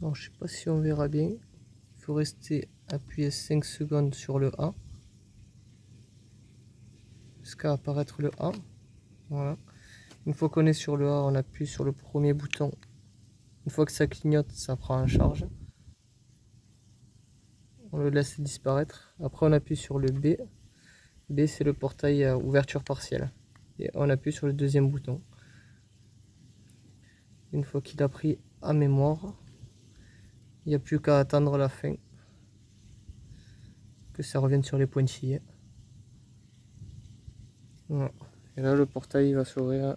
Alors, je sais pas si on verra bien. Il faut rester appuyé 5 secondes sur le A jusqu'à apparaître le A. Voilà. Une fois qu'on est sur le A, on appuie sur le premier bouton. Une fois que ça clignote, ça prend en charge. On le laisse disparaître. Après, on appuie sur le B. B, c'est le portail à ouverture partielle. Et on appuie sur le deuxième bouton. Une fois qu'il a pris à mémoire, il n'y a plus qu'à attendre la fin. Que ça revienne sur les pointillés. Voilà. Et là, le portail va s'ouvrir